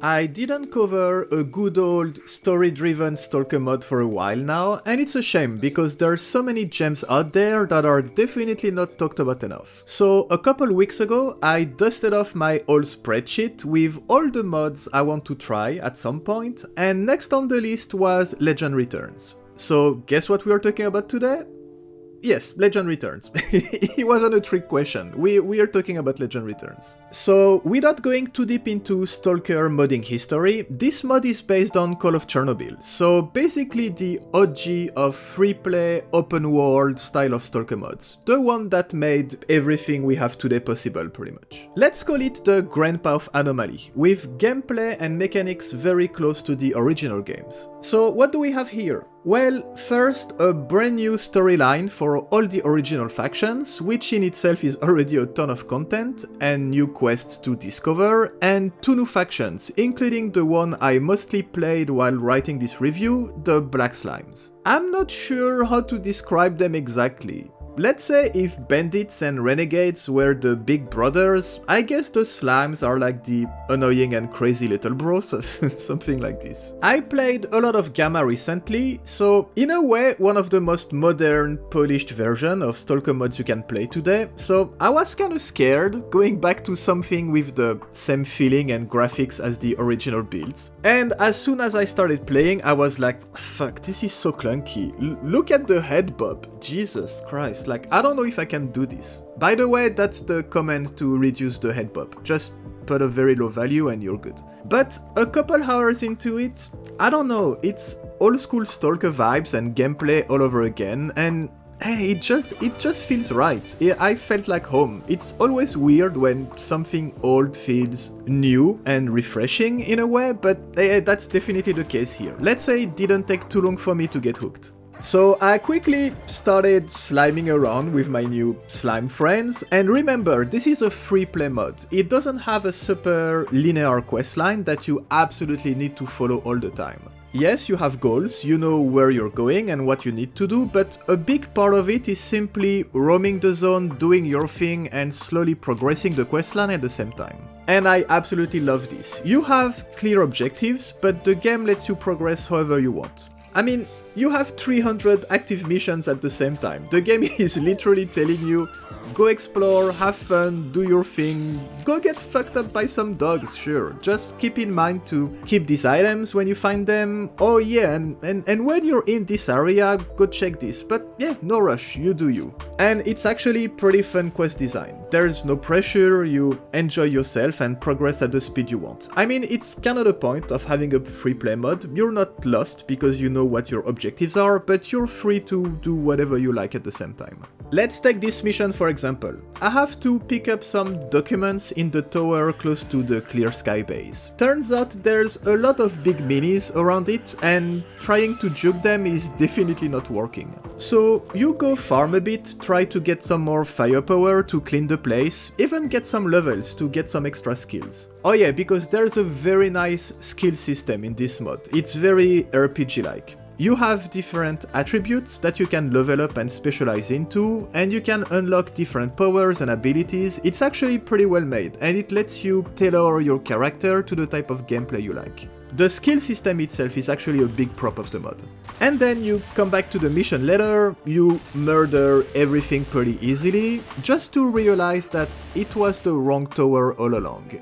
I didn't cover a good old story-driven Stalker mod for a while now, and it's a shame because there are so many gems out there that are definitely not talked about enough. So a couple weeks ago, I dusted off my old spreadsheet with all the mods I want to try at some point, and next on the list was Legend Returns. So guess what we are talking about today? Yes, Legend Returns. It wasn't a trick question. We are talking about Legend Returns. So, without going too deep into Stalker modding history, this mod is based on Call of Chernobyl. So, basically the OG of freeplay, open world style of Stalker mods. The one that made everything we have today possible, pretty much. Let's call it the grandpa of Anomaly, with gameplay and mechanics very close to the original games. So, what do we have here? Well, first, a brand new storyline for all the original factions, which in itself is already a ton of content, and new quests to discover, and 2 new factions, including the one I mostly played while writing this review, the Black Slimes. I'm not sure how to describe them exactly. Let's say if bandits and renegades were the big brothers, I guess the slimes are like the annoying and crazy little bros, something like this. I played a lot of Gamma recently, so in a way one of the most modern, polished version of Stalker mods you can play today, so I was kinda scared going back to something with the same feeling and graphics as the original builds. And as soon as I started playing, I was like, fuck, this is so clunky. Look at the Headbob, Jesus Christ. Like, I don't know if I can do this. By the way, that's the command to reduce the Headbob. Just put a very low value and you're good. But a couple hours into it, I don't know, it's old school Stalker vibes and gameplay all over again, and hey, it just feels right. I felt like home. It's always weird when something old feels new and refreshing in a way, but that's definitely the case here. Let's say it didn't take too long for me to get hooked. So I quickly started sliming around with my new slime friends, and remember, this is a free play mod. It doesn't have a super linear questline that you absolutely need to follow all the time. Yes, you have goals, you know where you're going and what you need to do, but a big part of it is simply roaming the zone, doing your thing, and slowly progressing the questline at the same time. And I absolutely love this. You have clear objectives, but the game lets you progress however you want. I mean, you have 300 active missions at the same time. The game is literally telling you, go explore, have fun, do your thing, go get fucked up by some dogs, sure. Just keep in mind to keep these items when you find them. Oh yeah, and when you're in this area, go check this. But yeah, no rush, you do you. And it's actually pretty fun quest design. There's no pressure, you enjoy yourself and progress at the speed you want. I mean, it's kind of the point of having a free play mod. You're not lost because you know what your objectives are, but you're free to do whatever you like at the same time. Let's take this mission for example. I have to pick up some documents in the tower close to the Clear Sky base. Turns out there's a lot of big minis around it, and trying to juke them is definitely not working. So you go farm a bit, try to get some more firepower to clean the place, even get some levels to get some extra skills. Oh yeah, because there's a very nice skill system in this mod. It's very RPG-like. You have different attributes that you can level up and specialize into, and you can unlock different powers and abilities. It's actually pretty well made, and it lets you tailor your character to the type of gameplay you like. The skill system itself is actually a big prop of the mod. And then you come back to the mission later, you murder everything pretty easily, just to realize that it was the wrong tower all along.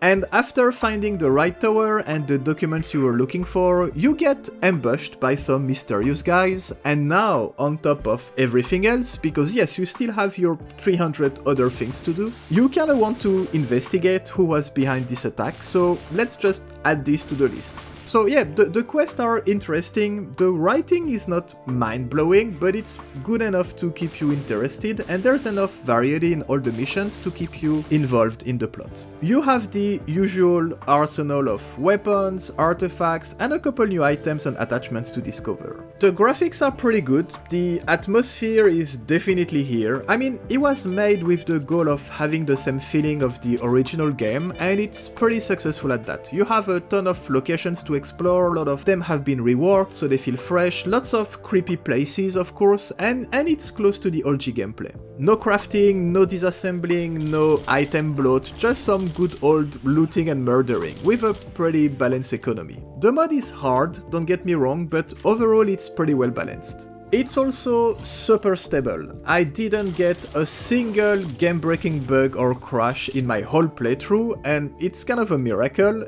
And after finding the right tower and the documents you were looking for, you get ambushed by some mysterious guys, and now, on top of everything else, because yes, you still have your 300 other things to do, you kinda want to investigate who was behind this attack, so let's just add this to the list. So yeah, the quests are interesting, the writing is not mind-blowing, but it's good enough to keep you interested, and there's enough variety in all the missions to keep you involved in the plot. You have the usual arsenal of weapons, artifacts, and a couple new items and attachments to discover. The graphics are pretty good, the atmosphere is definitely here. I mean, it was made with the goal of having the same feeling of the original game, and it's pretty successful at that. You have a ton of locations to explore, a lot of them have been reworked so they feel fresh, lots of creepy places of course, and it's close to the OG gameplay. No crafting, no disassembling, no item bloat, just some good old looting and murdering, with a pretty balanced economy. The mod is hard, don't get me wrong, but overall it's pretty well balanced. It's also super stable. I didn't get a single game-breaking bug or crash in my whole playthrough, and it's kind of a miracle,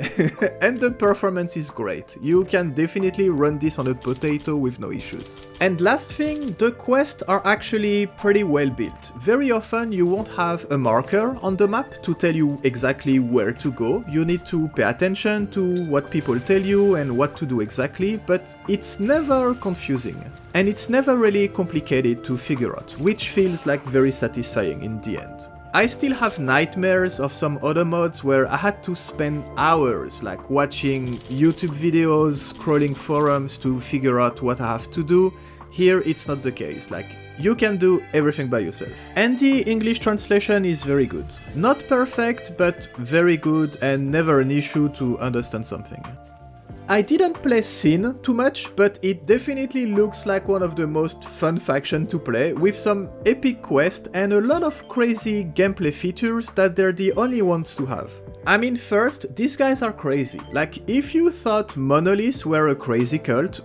and the performance is great. You can definitely run this on a potato with no issues. And last thing, the quests are actually pretty well built. Very often you won't have a marker on the map to tell you exactly where to go. You need to pay attention to what people tell you and what to do exactly, but it's never confusing. And it's never really complicated to figure out, which feels like very satisfying in the end. I still have nightmares of some other mods where I had to spend hours like watching YouTube videos, scrolling forums to figure out what I have to do. Here it's not the case, like you can do everything by yourself. And the English translation is very good. Not perfect, but very good and never an issue to understand something. I didn't play Sin too much, but it definitely looks like one of the most fun factions to play, with some epic quests and a lot of crazy gameplay features that they're the only ones to have. I mean, first, these guys are crazy. Like, if you thought monoliths were a crazy cult,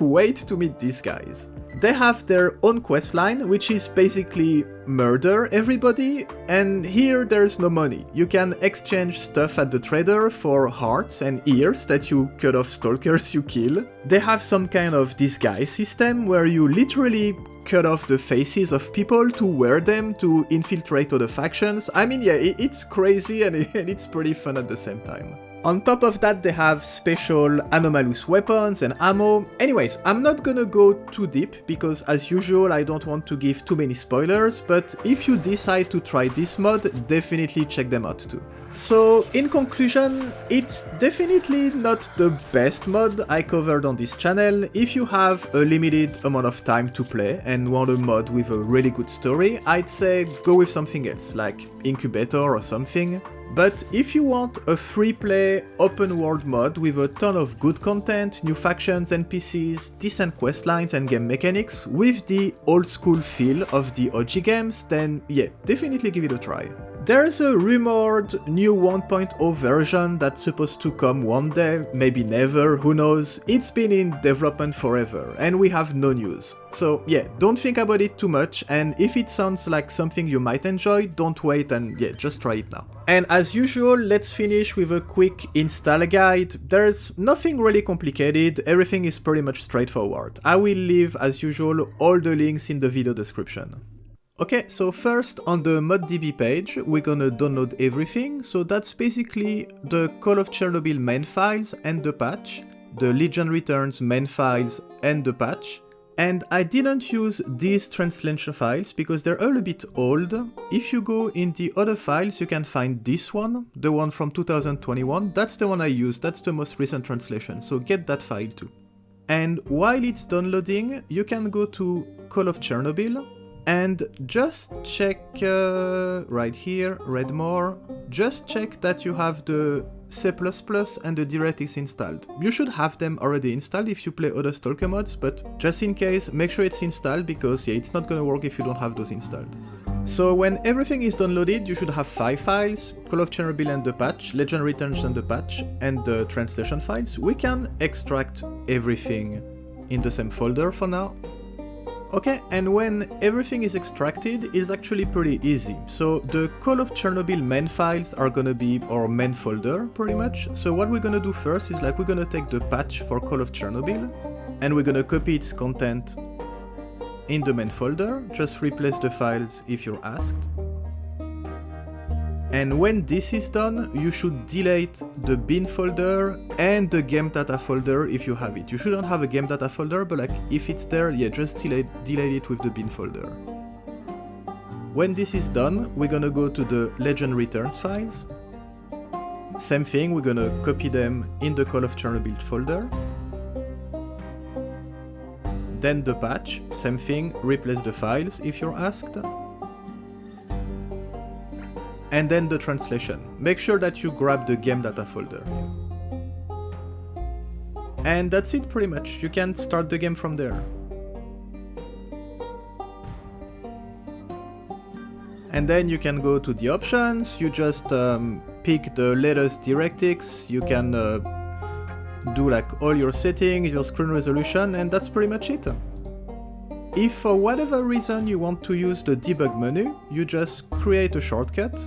wait to meet these guys. They have their own questline, which is basically murder everybody, and here there's no money. You can exchange stuff at the trader for hearts and ears that you cut off stalkers you kill. They have some kind of disguise system where you literally cut off the faces of people to wear them to infiltrate other factions. I mean, yeah, it's crazy and it's pretty fun at the same time. On top of that, they have special anomalous weapons and ammo. Anyways, I'm not gonna go too deep because as usual I don't want to give too many spoilers, but if you decide to try this mod, definitely check them out too. So, in conclusion, it's definitely not the best mod I covered on this channel. If you have a limited amount of time to play and want a mod with a really good story, I'd say go with something else, like Incubator or something. But if you want a free play, open world mod with a ton of good content, new factions, NPCs, decent questlines and game mechanics, with the old school feel of the OG games, then yeah, definitely give it a try. There's a rumored new 1.0 version that's supposed to come one day, maybe never, who knows. It's been in development forever, and we have no news. So yeah, don't think about it too much, and if it sounds like something you might enjoy, don't wait and yeah, just try it now. And as usual, let's finish with a quick install guide. There's nothing really complicated, everything is pretty much straightforward. I will leave, as usual, all the links in the video description. Okay, so first on the ModDB page, we're gonna download everything. So that's basically the Call of Chernobyl main files and the patch, the Legion Returns main files and the patch. And I didn't use these translation files because they're all a bit old. If you go in the other files, you can find this one, the one from 2021. That's the one I used, that's the most recent translation, so get that file too. And while it's downloading, you can go to Call of Chernobyl, and just check right here, read more, just check that you have the C++ and the DirectX installed. You should have them already installed if you play other Stalker mods, but just in case, make sure it's installed because yeah, it's not gonna work if you don't have those installed. So when everything is downloaded, you should have 5 files, Call of Chernobyl and the patch, Legion Returns and the patch, and the translation files. We can extract everything in the same folder for now. Okay, and when everything is extracted, it's actually pretty easy. So the Call of Chernobyl main files are gonna be our main folder, pretty much. So what we're gonna do first is like we're gonna take the patch for Call of Chernobyl, and we're gonna copy its content in the main folder. Just replace the files if you're asked. And when this is done, you should delete the bin folder and the gamedata folder if you have it. You shouldn't have a gamedata folder, but like if it's there, yeah, just delete it with the bin folder. When this is done, we're gonna go to the Legion Returns files. Same thing, we're gonna copy them in the Call of Chernobyl folder. then the patch, same thing, replace the files if you're asked. And then the translation. Make sure that you grab the gamedata folder. And that's it pretty much, you can start the game from there. And then you can go to the options, you just pick the latest DirectX, you can do like all your settings, your screen resolution, and that's pretty much it. If for whatever reason you want to use the debug menu, you just create a shortcut,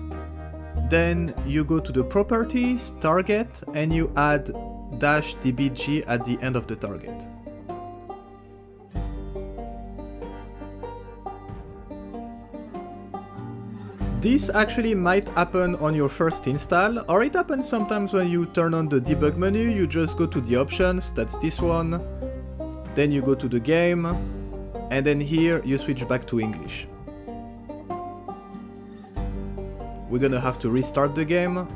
then you go to the properties, target, and you add -dbg at the end of the target. This actually might happen on your first install, or it happens sometimes when you turn on the debug menu, you just go to the options, that's this one, then you go to the game, and then here you switch back to English. We're gonna have to restart the game.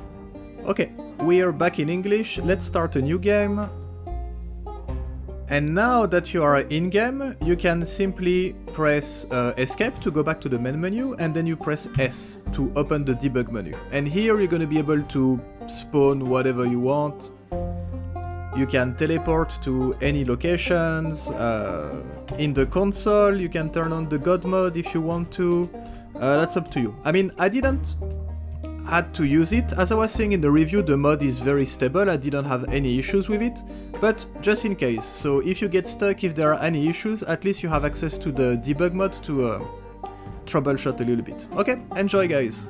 Okay, we are back in English, let's start a new game. And now that you are in-game, you can simply press escape to go back to the main menu, and then you press S to open the debug menu. And here you're going to be able to spawn whatever you want. You can teleport to any locations. In the console, you can turn on the God mode if you want to. That's up to you. I mean, I didn't had to use it. As I was saying in the review, the mod is very stable, I didn't have any issues with it, but just in case. So if you get stuck, if there are any issues, at least you have access to the debug mod to troubleshoot a little bit. Okay, enjoy guys!